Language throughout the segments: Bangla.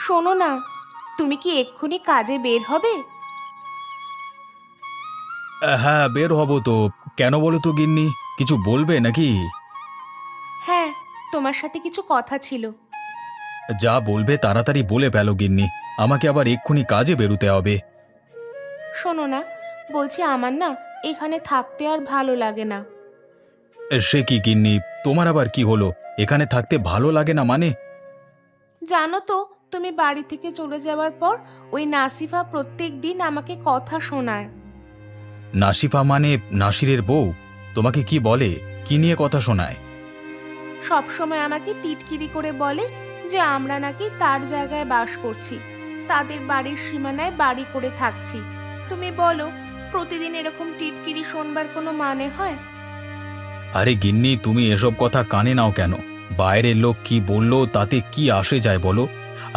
শোনো না, তুমি কি এক্ষুনি কাজে বের হবে? হ্যাঁ, বের হব তো। কেন বলো তো গিন্নি? কিছু বলবে নাকি? হ্যাঁ, তোমার সাথে কিছু কথা ছিল। যা বলবে তাড়াতাড়ি বলে ফেলো গিন্নি। আমাকে আবার এক্ষুনি কাজে বেরোতে হবে। শোনো না, বলছি আমার না এখানে থাকতে আর ভালো লাগে না। সে কি গিন্নি, তোমার আবার কি হলো? এখানে থাকতে ভালো লাগে না মানে? জানো তো, তুমি বাড়ি থেকে চলে যাওয়ার পর ওই নাসিফা প্রত্যেক দিন আমাকে কথা শোনায়। নাসিফা মানে নাসিরের বউ? তোমাকে কি বলে? কি নিয়ে কথা শোনায়? সব সময় আমাকে টিটকিরি করে বলে যে আমরা নাকি তার জায়গায় বাস করছি, তাদের বাড়ির সীমানায় বাড়ি করে থাকছি। তুমি বলো, প্রতিদিন এরকম টিটকিরি শোনবার কোনো মানে হয়? আরে গিন্নি, তুমি এসব কথা কানে নাও কেন? বাইরের লোক কি বললো তাতে কি আসে যায় বলো?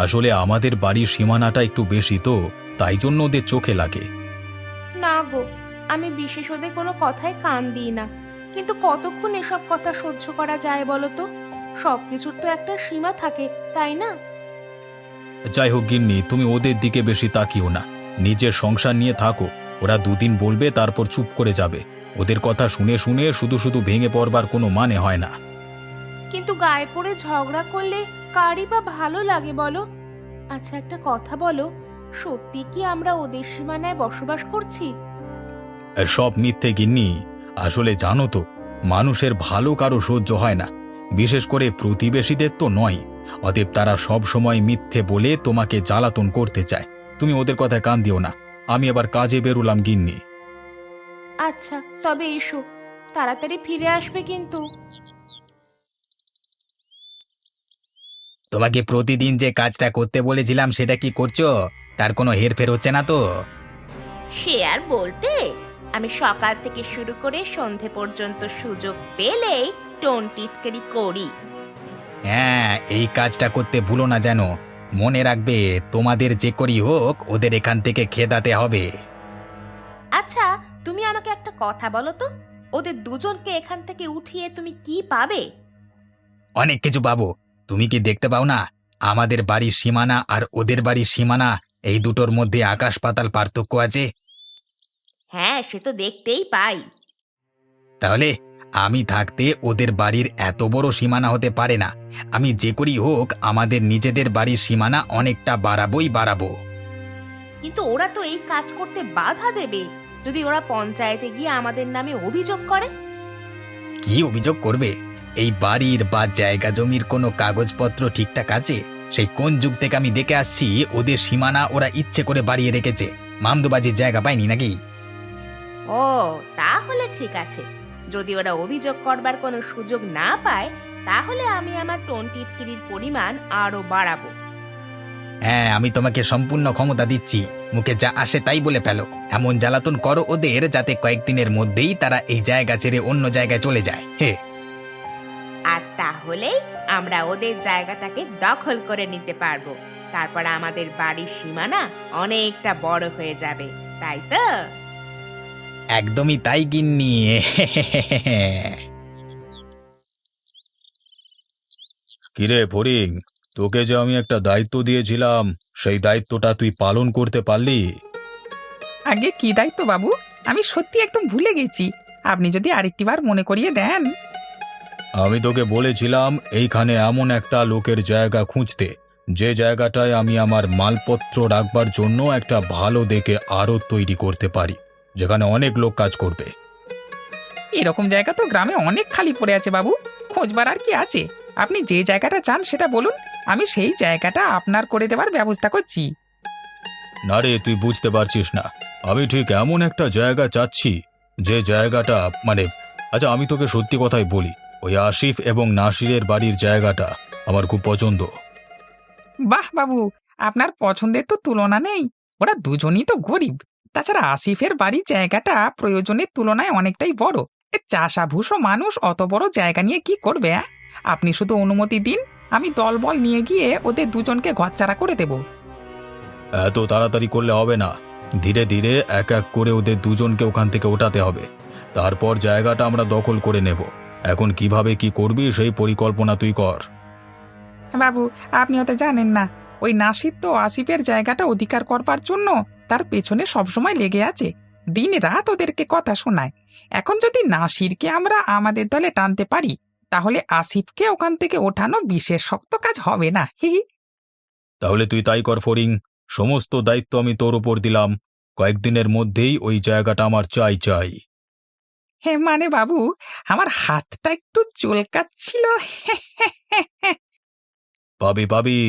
আসলে আমাদের বাড়ির সীমানাটা একটু বেশি তো, তাই জন্য ওদের চোখে লাগে। না গো, আমি বিশেষ ওদের কোনো কথায় কান দিই না, কিন্তু কতক্ষণ এসব কথা সহ্য করা যায় বলো তো? সবকিছুর তো একটা সীমা থাকে, তাই না? যাই হোক গিন্নি, তুমি ওদের দিকে বেশি তাকিও না। নিজের সংসার নিয়ে থাকো। ওরা দুদিন বলবে, তারপর চুপ করে যাবে। ওদের কথা শুনে শুনে শুধু শুধু ভেঙে পড়বার কোনো মানে হয় না। কিন্তু গায়ে পড়ে ঝগড়া করলে কারই বা ভালো লাগে বলো? আচ্ছা, একটা কথা বলো, সত্যি কি আমরা ওদের সীমানায় বসবাস করছি? সব মিথ্যে গিন্নি। আসলে জানো তো, মানুষের ভালো কারো সহ্য হয় না, বিশেষ করে প্রতিবেশীদের তো নয়। অতএব তারা সব সময় মিথ্যে বলে তোমাকে জ্বালাতন করতে চায়। তুমি ওদের কথায় কান দিও না। আমি আবার কাজে বেরুলাম গিন্নি। আচ্ছা, তবে এসো, তাড়াতাড়ি ফিরে আসবে কিন্তু। তোমাকে প্রতিদিন যে কাজটা করতে বলেছিলাম সেটা কি করছো? তার কোনো হেরফের হচ্ছে না তো? সে আর বলতে, আমি সকাল থেকে শুরু করে সন্ধে পর্যন্ত সুযোগ পেলেই টোন টিটকারি করি। হ্যাঁ, এই কাজটা করতে ভুলো না যেন। মনে রাখবে, তোমাদের যে করি হোক ওদের এখান থেকে খেদাতে হবে। আচ্ছা, তুমি আমাকে একটা কথা বলো তো, ওদের দুজনকে এখান থেকে উঠিয়ে তুমি কি পাবে? অনেক কিছু পাবো। তুমি কি দেখতে পাও না, আমাদের বাড়ির সীমানা আর ওদের বাড়ির সীমানা, এই দুটোর মধ্যে আকাশ পাতাল পার্থক্য আছে। হ্যাঁ, সে তো দেখতেই পাই। তাহলে আমি থাকতে ওদের বাড়ির এত বড় সীমানা হতে পারে না। আমি যে করি হোক আমাদের নিজেদের বাড়ির সীমানা অনেকটা বাড়াবোই বাড়াবো। কিন্তু ওরা তো এই কাজ করতে বাধা দেবে, যদি ওরা পঞ্চায়েতে গিয়ে আমাদের নামে অভিযোগ করে। কি অভিযোগ করবে? এই বাড়ির বা জায়গা জমির কোনো কাগজপত্র ঠিকঠাক আছে? সেই কোন যুগ থেকে আমি দেখে আসছি ওদের সীমানা ওরা ইচ্ছে করে বাড়িয়ে রেখেছে। মামদুবাজির জায়গা পায়নি নাকি? ও, তাহলে ঠিক আছে। যদি ওরা অভিযোগ করবার কোনো সুযোগ না পায়, তাহলে আমি আমার টোন টিটকিরির পরিমাণ আরো বাড়াবো। হ্যাঁ, আমি তোমাকে সম্পূর্ণ ক্ষমতা দিচ্ছি। মুখে যা আসে তাই বলে ফেলো। এমন জ্বালাতন করো ওদের যাতে কয়েকদিনের মধ্যেই তারা এই জায়গা ছেড়ে অন্য জায়গায় চলে যায়। হে, আর তাহলেই আমরা ওদের জায়গাটাকে দখল করে নিতে পারবো। তারপর আমাদের বাড়ির সীমানা অনেকটা বড় হয়ে যাবে, তাই তো? একদমই তাই গিন্নি। কিরে ফড়িং, তোকে যে আমি একটা দায়িত্ব দিয়েছিলাম, সেই দায়িত্বটা তুই পালন করতে পারলি? আগে কি দায়িত্ব বাবু? আমি সত্যি একদম ভুলে গেছি। আপনি যদি আরেকটিবার মনে করিয়ে দেন। আমি তোকে বলেছিলাম এইখানে এমন একটা লোকের জায়গা খুঁজতে, যে জায়গাটায় আমি আমার মালপত্র রাখবার জন্য একটা ভালো দেখে আড়ত তৈরি করতে পারি, যেখানে অনেক লোক কাজ করবে। এরকম জায়গা তো গ্রামে অনেক খালি পড়ে আছে বাবু। খোঁজবার আর কি আছে? আপনি যে জায়গাটা চান সেটা বলুন, আমি সেই জায়গাটা আপনার করে দেওয়ার ব্যবস্থা করছি। না রে, তুই বুঝতে পারছিস না। আমি ঠিক এমন একটা জায়গা চাচ্ছি, যে জায়গাটা মানে, আচ্ছা আমি তোকে সত্যি কথাই বলি, ওই আসিফ এবং নাসিরের বাড়ির জায়গাটা আমার খুব পছন্দ। বাহ বাবু, আপনার পছন্দের তো তুলনা নেই। ওরা দুজনই তো গরিব। তাছাড়া আসিফের বাড়ির জায়গাটা প্রয়োজনের তুলনায় অনেকটাই বড়। চাষাভুষো মানুষ অত বড় জায়গা নিয়ে কি করবে? আপনি শুধু অনুমতি দিন, আমি দলবল নিয়ে গিয়ে ওদের দুজনকে ঘরছাড়া করে দেব। এত তাড়াতাড়ি করলে হবে না। ধীরে ধীরে এক এক করে ওদের দুজনকে ওখান থেকে ওঠাতে হবে। তারপর জায়গাটা আমরা দখল করে নেব। এখন কিভাবে কি করবি সেই পরিকল্পনা তুই কর। বাবু, আপনি হয়তো জানেন না, ওই নাসির তো আসিফের জায়গাটা অধিকার করবার জন্য তার পেছনে সবসময় লেগে আছে, দিন রাত ওদেরকে কথা শোনায়। এখন যদি নাসিরকে আমরা আমাদের দলে টানতে পারি, তাহলে আসিফকে ওখান থেকে ওঠানো বিশেষ শক্ত কাজ হবে না। হি হি। তাহলে তুই তাই কর ফড়িং, সমস্ত দায়িত্ব আমি তোর উপর দিলাম। কয়েকদিনের মধ্যেই ওই জায়গাটা আমার চাই চাই। হ্যাঁ মানে বাবু, আমার হাতটা একটু চুলকাচ্ছিল। পাবি পাবি,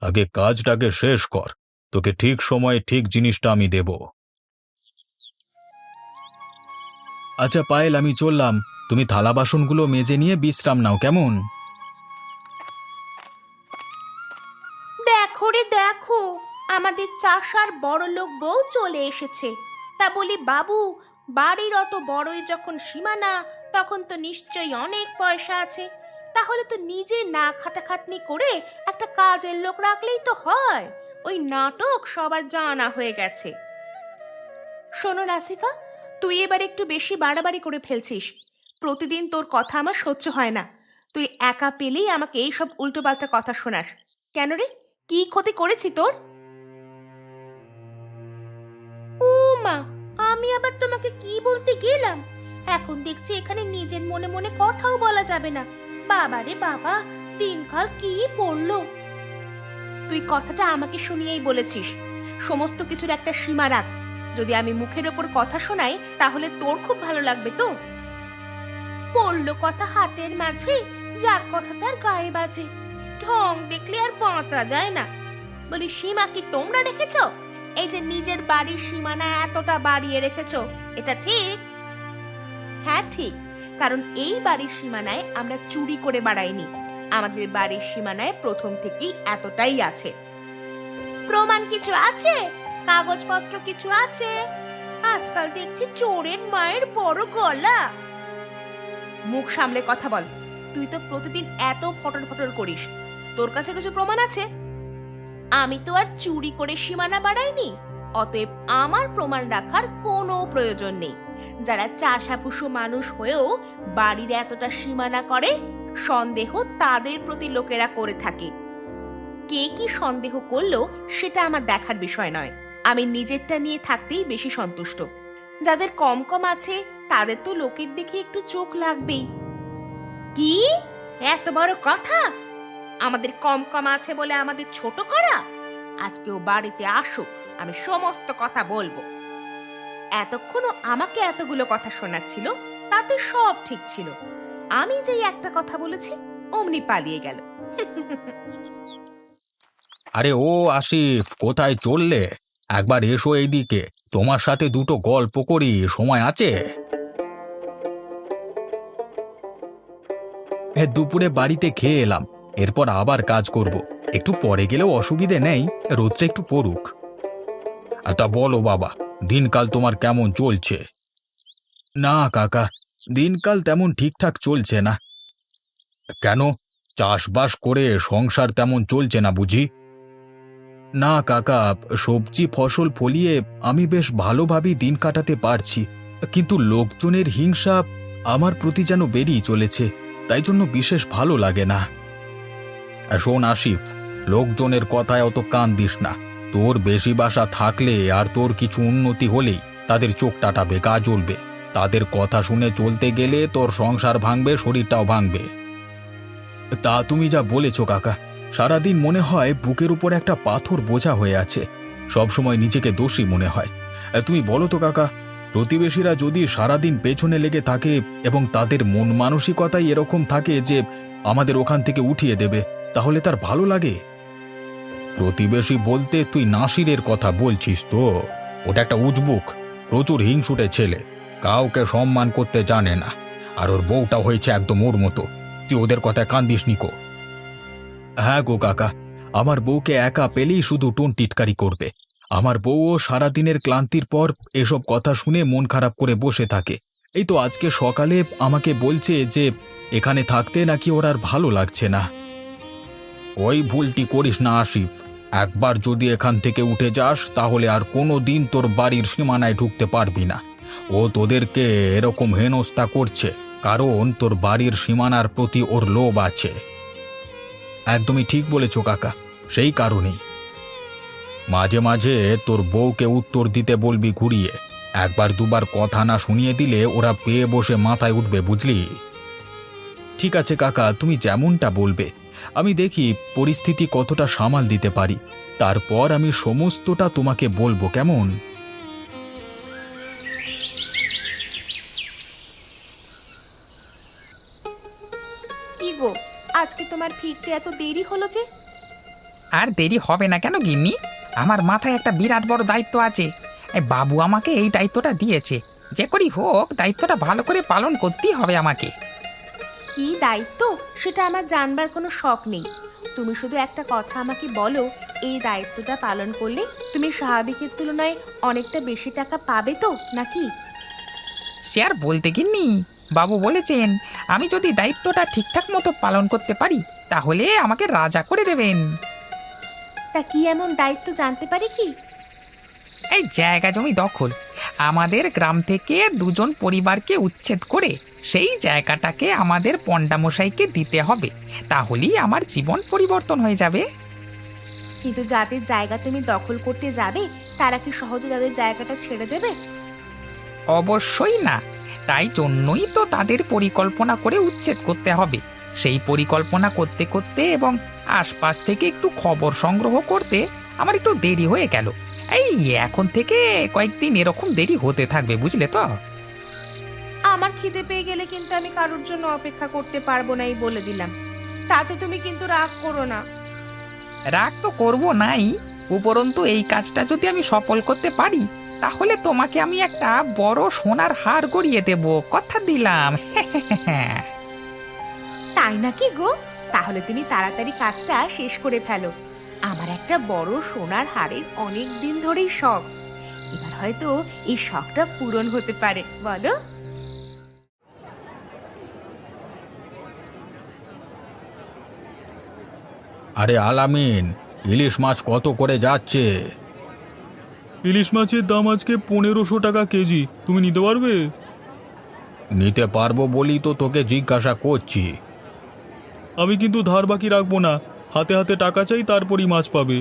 আগে কাজটাকে শেষ কর, তোকে ঠিক সময়ে ঠিক জিনিসটা আমি দেব। আচ্ছা পায়েল, আমি চললাম, তুমি থালা বাসনগুলো মেজে নিয়ে বিশ্রাম নাও, কেমন? দেখো রে দেখো, আমাদের চাষার বড়লোক বউ চলে এসেছে। তা বলি বাবু, বাড়ির অত বড়ই যখন সীমানা, তখন তো নিশ্চয়ই অনেক পয়সা আছে। তাহলে তো নিজে না খাটাখাটনি করে একটা কাজের লোক রাখলেই তো হয়। ওই নাটক সবার জানা হয়ে গেছে। শোনো নাসিফা, তুই এবার একটু বেশি বাড়াবাড়ি করে ফেলছিস। প্রতিদিন তোর কথা আমার সহ্য হয় না। তুই একা পেলেই আমাকে এইসব উল্টোপাল্টা কথা শোনাস। কেন রে, কি ক্ষতি করেছি তোর? ও মা, আমি আবার তোমাকে কি বলতে গেলাম? এখন দেখছি এখানে নিজের মনে মনে কথাও বলা যাবে না। বাবা রে বাবা, দিনকাল কি পড়লো! তুই কথাটা আমাকে শুনিয়েই বলেছিস। সমস্ত কিছুর একটা সীমা রাখ। যদি আমি মুখের ওপর কথা শোনাই, তাহলে তোর খুব ভালো লাগবে তো? পড়লো কথা হাতের মাঝে, যার কথা তার গায়ে বাজে। ঢং দেখলে আর বাঁচা যায় না। বলি, সীমা কি তোমরা রেখেছ? এই যে নিজের বাড়ির সীমানা এতটা বাড়িয়ে রেখেছ, এটা ঠিক? হ্যাঁ ঠিক, কারণ এই বাড়ির সীমানায় আমরা চুরি করে বাড়াইনি। আমাদের বাড়ির সীমানায় প্রথম থেকেই এতটাই আছে। প্রমাণ কিছু আছে? কাগজপত্র কিছু আছে? আজকাল দেখছি চোরের মায়ের বড় গলা। মুখ সামলে কথা বল। তুই তো প্রতিদিন এত ফটর ফটর করিস, তোর কাছে কিছু প্রমাণ আছে? আমি তো আর চুরি করে সীমানা বাড়াইনি, অতএব আমার প্রমাণ রাখার কোনো প্রয়োজন নেই। যারা চাষাভুষো মানুষ হয়েও বাড়ির এতটা সীমানা করে, সন্দেহ তাদের প্রতি লোকেরা করে থাকে। কে কি সন্দেহ করলো সেটা আমার দেখার বিষয় নয়। আমি নিজেরটা নিয়ে থাকতেই বেশি সন্তুষ্ট। যাদের কম কম আছে, তাদের তো লোকের দেখে একটু চোখ লাগবেই। কি এত বড় কথা? আমাদের কম কম আছে বলে আমাদের ছোট করা? আজকেও বাড়িতে আসুক, আমি সমস্ত কথা বলবো। এতক্ষণও আমাকে এতগুলো কথা শোনাচ্ছিল, তাতে সব ঠিক ছিল। আমি যেই একটা কথা বলেছি, অমনি পালিয়ে গেল। আরে ও আসিফ, কোথায় চললে? একবার এসো এইদিকে, তোমার সাথে দুটো গল্প করি, সময় আছে? হ্যাঁ, দুপুরে বাড়িতে খেয়ে এলাম, এরপর আবার কাজ করব। একটু পরে গেলেও অসুবিধে নেই, রোদটা একটু পড়ুক। তা বলো বাবা, দিনকাল তোমার কেমন চলছে? না কাকা, দিনকাল তেমন ঠিকঠাক চলছে না। কেন, চাষবাস করে সংসার তেমন চলছে না বুঝি? না কাকা, সবজি ফসল ফলিয়ে আমি বেশ ভালোভাবেই দিন কাটাতে পারছি, কিন্তু লোকজনের হিংসা আমার প্রতি যেন বেরিয়ে চলেছে, তাই জন্য বিশেষ ভালো লাগে না। শোন আসিফ, লোকজনের কথায় অত কান দিস না। তোর বেশি বাসা থাকলে আর তোর কিছু উন্নতি হলেই তাদের চোখ টাটাবে, গা জ্বলবে। তাদের কথা শুনে চলতে গেলে তোর সংসার ভাঙবে, শরীরটাও ভাঙবে। তা তুমি যা বলেছ কাকা, সারাদিন মনে হয় বুকের উপর একটা পাথর বোঝা হয়ে আছে, সবসময় নিজেকে দোষী মনে হয়। তুমি বলো তো কাকা, প্রতিবেশীরা যদি সারাদিন পেছনে লেগে থাকে এবং তাদের মন মানসিকতাই এরকম থাকে যে আমাদের ওখান থেকে উঠিয়ে দেবে, তাহলে তার ভালো লাগে? প্রতিবেশী বলতে তুই নাসিরের কথা বলছিস তো? ওটা একটা উজবুক, প্রচুর হিংসুটে ছেলে, কাউকে সম্মান করতে জানে না। আর ওর বউটা হয়েছে একদম ওর মতো। তুই ওদের কথায় কান দিস নিকো। হ্যাঁ গো কাকা, আমার বউকে একা পেলেই শুধু টোন টিটকারি করবে। আমার বউও সারাদিনের ক্লান্তির পর এসব কথা শুনে মন খারাপ করে বসে থাকে। এই তো আজকে সকালে আমাকে বলছে যে এখানে থাকতে নাকি ওর আর ভালো লাগছে না। ওই ভুলটি করিস না আসিফ, একবার যদি এখান থেকে উঠে যাস তাহলে আর কোনো দিন তোর বাড়ির সীমানায় ঢুকতে পারবি না। ও তোদেরকে এরকম হেনস্থা করছে কারণ তোর বাড়ির সীমানার প্রতি ওর লোভ আছে। একদমই ঠিক বলেছ কাকা, সেই কারণেই মাঝে মাঝে তোর বউকে উত্তর দিতে বলবি ঘুরিয়ে। একবার দুবার কথা না শুনিয়ে দিলে ওরা পেয়ে বসে মাথায় উঠবে, বুঝলি? ঠিক আছে কাকা, তুমি যেমনটা বলবে। আমি দেখি পরিস্থিতি কতটা সামাল দিতে পারি, তারপর আমি সমস্তটা তোমাকে বলবো, কেমন? কি গো, আজকে তোমার ফিরতে এত দেরি হলো যে? আর দেরি হবে না কেন গিন্নি? আমার মাথায় একটা বিরাট বড় দায়িত্ব আছে। এই বাবু আমাকে এই দায়িত্বটা দিয়েছে। যে করেই হোক দায়িত্বটা ভালো করে পালন করতেই হবে আমাকে। কি দায়িত্ব সেটা আমার জানবার কোনো শখ নেই। তুমি শুধু একটা কথা আমাকে বলো, এই দায়িত্বটা পালন করলে তুমি স্বাভাবিকের তুলনায় অনেকটা বেশি টাকা পাবে তো নাকি? সে আর বলতে গিন্নি, বাবু বলেছেন আমি যদি দায়িত্বটা ঠিকঠাক মতো পালন করতে পারি তাহলে আমাকে রাজা করে দেবেন। তা কি এমন দায়িত্ব জানতে পারি কি? এই জায়গা জমি দখল। আমাদের গ্রাম থেকে দুজন পরিবারকে উচ্ছেদ করে সেই জায়গাটাকে আমাদের পণ্ডামশাইকে দিতে হবে, তাহলেই আমার জীবন পরিবর্তন হয়ে যাবে। কিন্তু যাদের জায়গা তুমি দখল করতে যাবে তারা কি সহজে তাদের জায়গাটা ছেড়ে দেবে? অবশ্যই না। তাই জন্যই তো তাদের পরিকল্পনা করে উচ্ছেদ করতে হবে। সেই পরিকল্পনা করতে করতে এবং আশপাশ থেকে একটু খবর সংগ্রহ করতে আমার একটু দেরি হয়ে গেল। এই এখন থেকে কয়েকদিন এরকম দেরি হতে থাকবে, বুঝলে তো? আমার খিদে পেয়ে গেলে কিন্তু আমি কারোর জন্য অপেক্ষা করতে পারবো না, এই বলে দিলাম। তাতে তুমি কিন্তু রাগ করো না। রাগ তো করবো নাই, উপরন্তু এই কাজটা যদি আমি সফল করতে পারি তাহলে তোমাকে আমি একটা বড় সোনার হার গড়িয়ে দেব, কথা দিলাম। তাই নাকি গো? তাহলে তুমি তাড়াতাড়ি কাজটা শেষ করে ফেলো। আমার একটা বড় সোনার হারের অনেক দিন ধরেই শখ। এবার হয়তো এই শখটা পূরণ হতে পারে, বলো? আরে আলামিন, ইলিশ মাছ কত করে যাচ্ছে? ইলিশ মাছের দাম আজকে 1500 টাকা কেজি। তুমি নিতে পারবে? নিতে পারবো বলি তো তোকে জিজ্ঞাসা করছি। আমি কিন্তু ধার বাকি রাখবো না, হাতে হাতে টাকা চাই, তারপরই মাছ পাবে।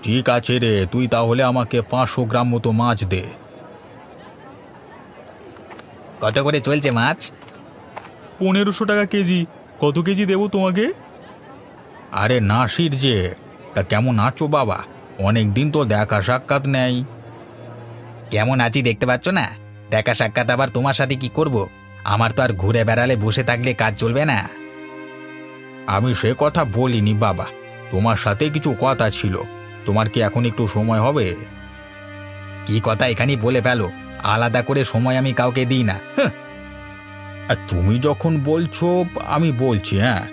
ঠিক আছে রে, তুই তাহলে আমাকে 500 গ্রাম মতো মাছ দে। কত করে চলছে মাছ? 1500 টাকা কেজি। কত কেজি দেবো তোমাকে? আরে নাসির যে, তা কেমন আছো বাবা? অনেক দিন তো দেখা সাক্ষাৎ নেই। কেমন আছি দেখতে পাচ্ছ না? দেখা সাক্ষাৎ আবার তোমার সাথে কি করব? আমার তো আর ঘুরে বেড়ালে বসে থাকলে কাজ চলবে না। আমি সে কথা বলিনি বাবা, তোমার সাথে কিছু কথা ছিল। তোমার কি এখন একটু সময় হবে? কি কথা এখানেই বলে ফেলো, আলাদা করে সময় আমি কাউকে দিই না। আর তুমি যখন বলছো আমি বলছি। হ্যাঁ,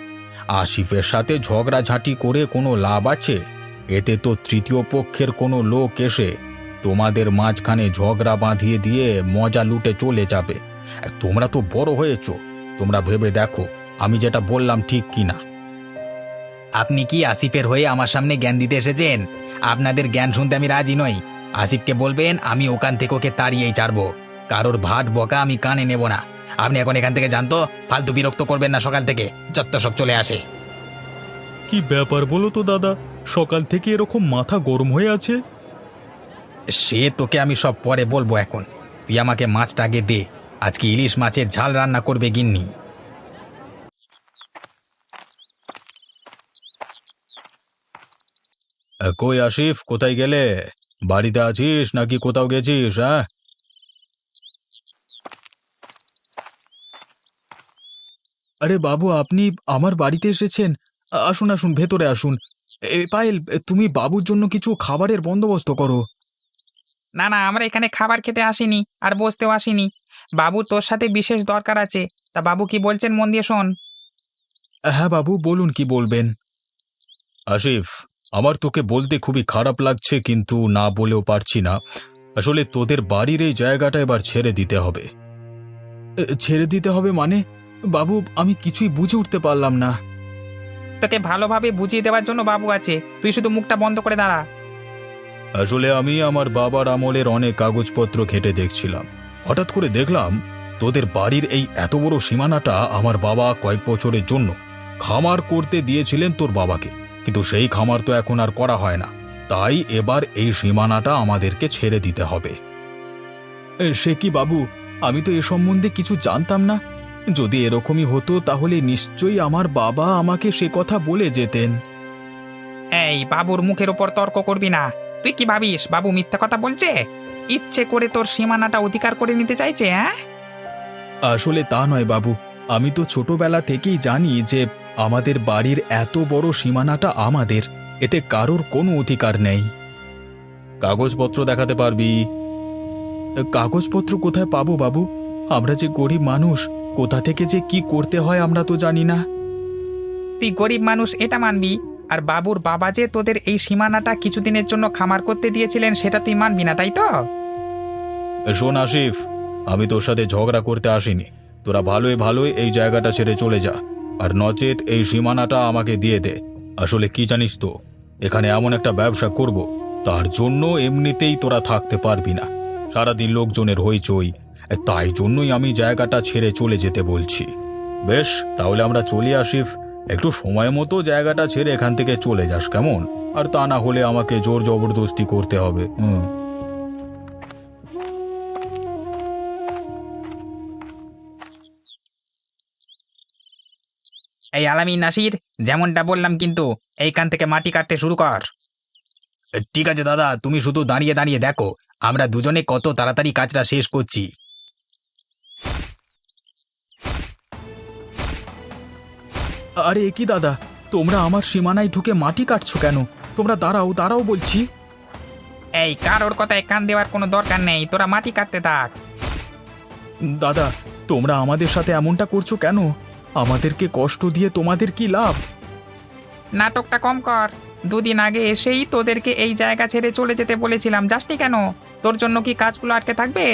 আসিফের সাথে ঝগড়াঝাঁটি করে কোনো লাভ আছে? এতে তো তৃতীয় পক্ষের কোনো লোক এসে তোমাদের মাঝখানে ঝগড়া বাঁধিয়ে দিয়ে মজা লুটে চলে যাবে। আর তোমরা তো বড় হয়েছো, তোমরা ভেবে দেখো আমি যেটা বললাম ঠিক কি না। আপনি কি আসিফের হয়ে আমার সামনে জ্ঞান দিতে এসেছেন? আপনাদের জ্ঞান শুনতে আমি রাজি নই। আসিফকে বলবেন আমি ওখান থেকে ওকে তাড়িয়েই ছাড়বো। কারোর ভাট বকা আমি কানে নেব না। আপনি এখন এখান থেকে জানতো, ফালতু বিরক্ত করবেন না। সকাল থেকে যত সব চলে আসে। কি ব্যাপার বলো তো দাদা, সকাল থেকে এরকম মাথা গরম হয়ে আছে? সে তোকে আমি সব পরে বলবো, এখন তুই আমাকে মাছটা আগে দে। আজকে ইলিশ মাছের ঝাল রান্না করবে গিন্নি। কই আসিফ, কোথায় গেলে? বাড়িতে আছিস নাকি কোথাও গেছিস? হ্যাঁ, আরে বাবু, আপনি আমার বাড়িতে এসেছেন? আসুন আসুন, ভেতরে আসুন। পায়েল, তুমি বাবুর জন্য কিছু খাবারের বন্দোবস্ত করো। না না, আমরা এখানে খাবার খেতে আসিনি, আর বসতেও আসিনি। বাবুর তোর সাথে বিশেষ দরকার আছে। তা বাবু কি বলছেন মন দিয়ে শোন। হ্যাঁ বাবু, বলুন কি বলবেন। আসিফ, আমার তোকে বলতে খুবই খারাপ লাগছে, কিন্তু না বলেও পারছি না। আসলে তোদের বাড়ির এই জায়গাটা এবার ছেড়ে দিতে হবে। ছেড়ে দিতে হবে মানে? বাবু, আমি কিছুই বুঝে উঠতে পারলাম না। তোকে ভালোভাবে বুঝিয়ে দেওয়ার জন্য বাবু আছে, তুই শুধু মুখটা বন্ধ করে দাঁড়া। আসলে আমি আমার বাবার আমলের অনেক কাগজপত্র ঘেঁটে দেখছিলাম। হঠাৎ করে দেখলাম তোদের বাড়ির এই এত বড় সীমানাটা আমার বাবা কয়েক বছরের জন্য খামার করতে দিয়েছিলেন তোর বাবাকে। কিন্তু সেই খামার তো এখন আর করা হয় না, তাই এবার এই সীমানাটা আমাদেরকে ছেড়ে দিতে হবে। সে কি বাবু, আমি তো এ সম্বন্ধে কিছু জানতাম না। যদি এরকমই হতো তাহলে নিশ্চয়ই আমার বাবা আমাকে সে কথা বলে যেতেন। এই বাবুর মুখের উপর তর্ক করবি না। তুই কি ভাবিস বাবু মিথ্যা কথা বলছে? ইচ্ছে করে তোর সীমানাটা অধিকার করে নিতে চাইছে, হ্যাঁ? আসলে তা নয় বাবু, আমি তো ছোটবেলা থেকেই জানি যে আমাদের বাড়ির এত বড় সীমানাটা আমাদের, এতে কারোর কোনো অধিকার নেই। কাগজপত্র দেখাতে পারবি? কাগজপত্র কোথায় পাবো বাবু? আমরা যে গরিব মানুষ, কোথা থেকে যে কি করতে হয় আমরা তো জানি না। তুই গরিব মানুষ এটা মানবি, আর বাবুর বাবা যে তোদের এই সীমানাটা কিছুদিনের জন্য খামার করতে দিয়েছিলেন সেটা তুই মানবি না, তাই তো? শোন আসিফ, আমি তোর সাথে ঝগড়া করতে আসিনি। তোরা ভালোই ভালোই এই জায়গাটা ছেড়ে চলে যা, আর নচেত এই সীমানাটা আমাকে দিয়ে দে। আসলে কি জানিস তো, এখানে এমন একটা ব্যবসা করব, তার জন্য এমনিতেই তোরা থাকতে পারবি না। সারাদিন লোকজনের হইচই, তাই জন্যই আমি জায়গাটা ছেড়ে চলে যেতে বলছি। বেশ, তাহলে আমরা চলি আসিফ। একটু সময় মতো জায়গাটা ছেড়ে এখান থেকে চলে যাস, কেমন? আর তা না হলে আমাকে জোর জবরদস্তি করতে হবে। এই আলামিন, নাসির, যেমনটা বললাম কিন্তু এইখান থেকে মাটি কাটতে শুরু কর। ঠিক আছে দাদা, তুমি শুধু দাঁড়িয়ে দাঁড়িয়ে দেখো আমরা দুজনে কত তাড়াতাড়ি কাজটা শেষ করছি। আরে কি দাদা, তোমরা আমার সীমানায় ঢুকে মাটি কাটছো কেন? তোমরা দাঁড়াও দাঁড়াও বলছি। এই কারোর কথায় কান দেওয়ার কোনো দরকার নেই, তোরা মাটি কাটতে থাক। দাদা, তোমরা আমাদের সাথে এমনটা করছো কেন? আমাদেরকে কষ্ট দিয়ে তোমাদের কি লাভ? নাটকটা কম কর। দুদিন আগে এসেই তোদেরকে এই জায়গা ছেড়ে চলে যেতে বলেছিলাম, যাসনি কেন? তোর জন্য কি কাজগুলো আটকে থাকবে?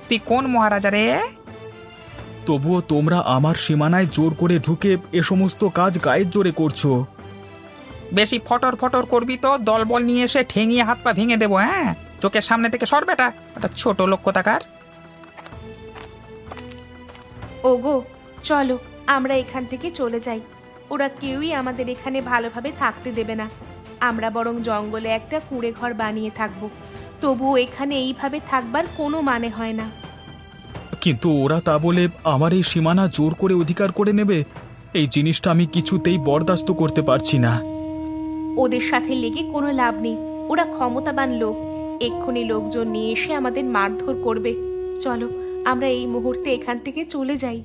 তুই কোন মহারাজা রে? তবুও তোমরা আমার সীমানায় জোর করে ঢুকে এ সমস্ত কাজ গায়ের জোরে করছো। বেশি ফটর ফটর করবি তো দলবল নিয়ে এসে ঠেঙিয়ে হাত পা ভেঙে দেবো, হ্যাঁ? চোখের সামনে থেকে সর বেটা, একটা ছোট লোক কোথাকার। ওগো, চলো আমরা এখান থেকে চলে যাই। ওরা কেউই আমাদের এখানে ভালোভাবে থাকতে দেবে না। আমরা বরং জঙ্গলে একটা কুঁড়ে ঘর বানিয়ে থাকবো। তবুও এখানে এইভাবে থাকবার কোনো মানে হয় না। কিন্তু ওরা তা বলে আমার এই সীমানা জোর করে অধিকার করে নেবে, এই জিনিসটা আমি কিছুতেই বরদাস্ত করতে পারছি না। ওদের সাথে লেগে কোনো লাভ নেই। ওরা ক্ষমতাবান লোক, এক্ষুনি লোকজন নিয়ে এসে আমাদের মারধর করবে। চলো আমরা এই মুহূর্তে এখান থেকে চলে যাই।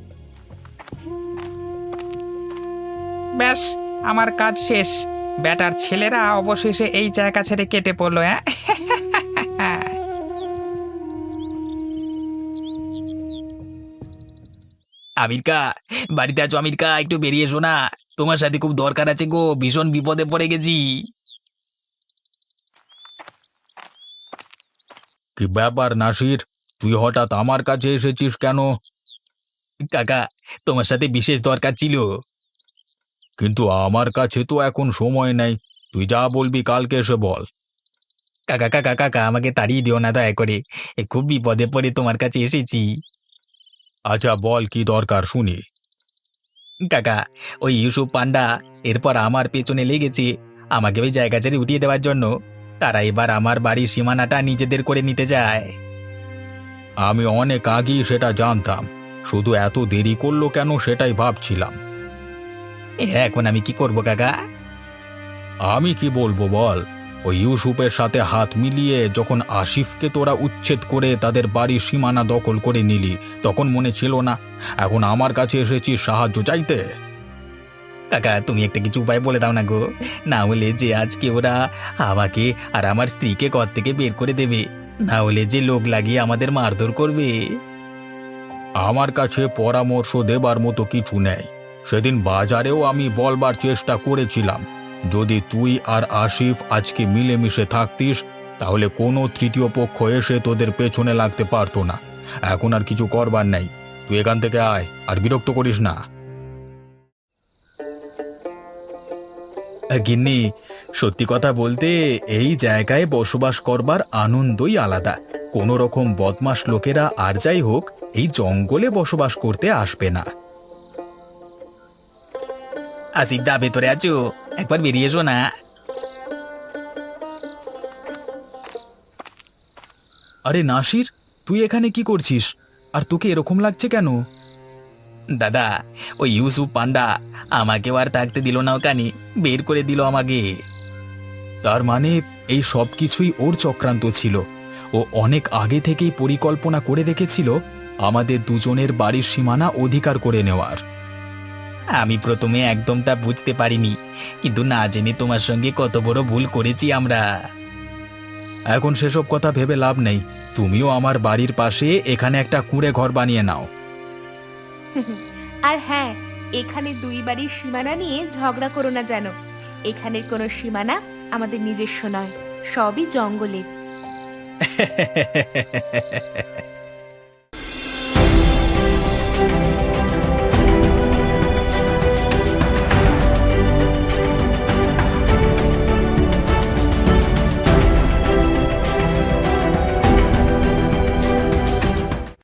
ব্যাস, আমার কাজ শেষ। বেটার ছেলেরা অবশেষে এই জায়গা ছেড়ে কেটে পড়লো, হ্যাঁ? আমিরকা, বাড়িতে আছো? আমিরকা, একটু বেরিয়ে এসো না, তোমার সাথে খুব দরকার আছে গো, ভীষণ বিপদে পড়ে গেছি। কি ব্যাপার নাসির, তুই হঠাৎ আমার কাছে এসেছিস কেন? কাকা, তোমার সাথে বিশেষ দরকার ছিল। কিন্তু আমার কাছে তো এখন সময় নেই, তুই যা বলবি কালকে এসে বল। কাকা কাকা কাকা, আমাকে তাড়িয়ে দিও না দয়া করে, খুব বিপদে পড়ে তোমার কাছে এসেছি। আচ্ছা বল, কি দরকার শুনি। কাকা, ওই ইউসুফ পান্ডা এরপর আমার পেছনে লেগেছে আমাকে ওই জায়গা ছেড়ে উঠিয়ে দেওয়ার জন্য। তারা এবার আমার বাড়ির সীমানাটা নিজেদের করে নিতে চায়। আমি অনেক আগেই সেটা জানতাম, শুধু এত দেরি করলো কেন সেটাই ভাবছিলাম। এখন আমি কি করব কাকা? আমি কি বলবো বল, ওই ইউসুফের সাথে হাত মিলিয়ে যখন আসিফকে তোরা উচ্ছেদ করে তাদের বাড়ির সীমানা দখল করে নিলি, তখন মনে ছিল না এখন আমার কাছে এসেছিস সাহায্য চাইতে? কাকা, তুমি একটা কিছু উপায় বলে দাও না গো, না হলে যে আজকে ওরা আমাকে আর আমার স্ত্রীকে ঘর থেকে বের করে দেবে, না হলে যে লোক লাগিয়ে আমাদের মারধর করবে। আমার কাছে পরামর্শ দেবার মতো কিছু নেই। সেদিন বাজারেও আমি বলবার চেষ্টা করেছিলাম, যদি তুই আর আসিফ আজকে মিলেমিশে থাকতিস তাহলে কোনো তৃতীয় পক্ষ এসে তোদের পেছনে লাগতে পারতো না। এখন আর কিছু করবার নেই, তুই এখান থেকে আয়, আর বিরক্ত করিস না। গিন্নি, সত্যি কথা বলতে এই জায়গায় বসবাস করবার আনন্দই আলাদা। কোনো রকম বদমাশ লোকেরা আর যাই হোক এই জঙ্গলে বসবাস করতে আসবে না। আসিফ দা ভেতরে আছো, একবার বেরিয়ে এসো না। আরে নাসির, তুই এখানে কি করছিস? আর তোকে এরকম লাগছে কেন? দাদা, ওই ইউসুফ পান্ডা আমাকেও আর থাকতে দিল না, ওখানে বের করে দিল আমাকে। তার মানে এই সব কিছুই ওর চক্রান্ত ছিল। ও অনেক আগে থেকেই পরিকল্পনা করে রেখেছিল আমাদের দুজনের বাড়ির সীমানা অধিকার করে নেওয়ার। আমি প্রথমে একদম তা বুঝতে পারিনি, কিন্তু না জেনে তোমার সঙ্গে কত বড় ভুল করেছি আমরা। এখন সেসব কথা ভেবে লাভ নেই। তুমিও আমার বাড়ির পাশে এখানে একটা কুঁড়ে ঘর বানিয়ে নাও। আর হ্যাঁ, এখানে দুই বাড়ির সীমানা নিয়ে ঝগড়া করো না যেন। এখানের কোনো সীমানা আমাদের নিজস্ব নয়, সবই জঙ্গলের।